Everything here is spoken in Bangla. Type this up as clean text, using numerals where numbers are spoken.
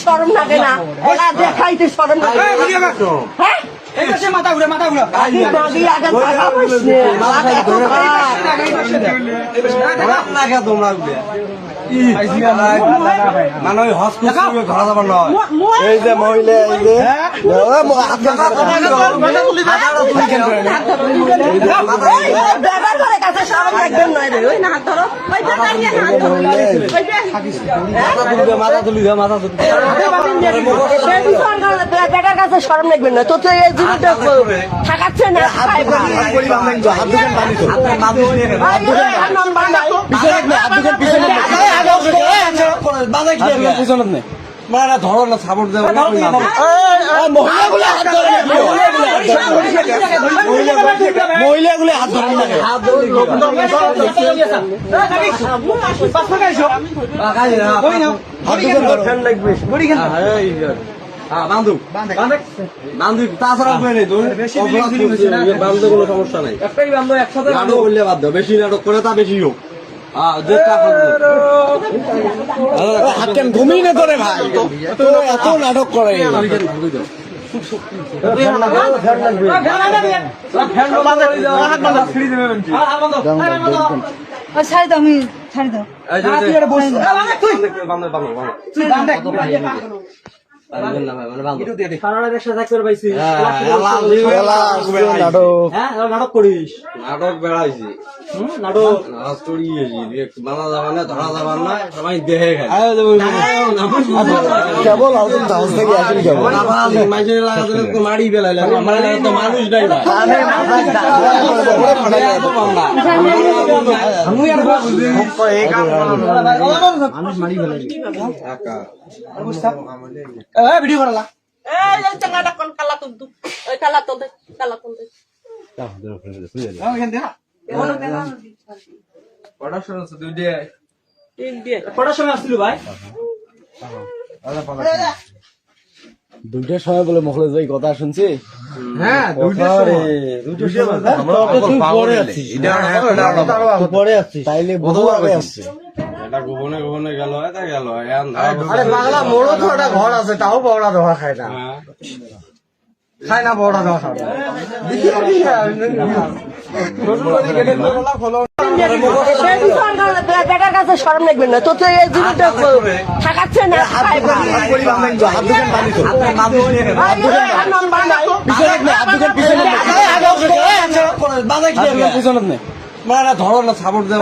শরম লাগে না দেখাইতে শরম হ্যাঁ মাথা ঘুরে মানে হসপিটালে ধরা যাবার নয় এই যে মহিলা এই যে মাথা তুলি বেটার কাছে শরম লাগবেন না তো তো এই জীবনটা থাকাচ্ছে না মানে ধরো না সাপোর্ট দেবো মহিলাগুলো হাত তাছাড়া বান্ধব কোনো সমস্যা নাই নাটক করলে বাধ্য বেশি নাটক করে তা বেশি হোক ঘুমিয়ে না তোরে ভাই এত নাটক করে ছাড়ি দাও আমি ছাড়ি দাও নাটক করিস নাটক বেড়াইছি নাটক মানা যাবে না ধরা যাবার না সবাই দেহে কেবল মারি বেলাইলে মানুষ নাই মানুষ মারি বেলাই ভিডিও করালা দুইটার সময় বলে মখলে যাই কথা শুনছি হ্যাঁ পরে আসছি তাইলে আসছে গোপনে গোপনে গেল গেল বাংলা মোড়ও তো একটা ঘর আছে তাও বড়া ধোয়া খায় না খায় না বড়া ধোয়া খায় বেটার কাছে শরম লাগবেন না তো তো এই জীবনটা থাকাচ্ছে না মানে ধরো না সাপোর্ট দেবো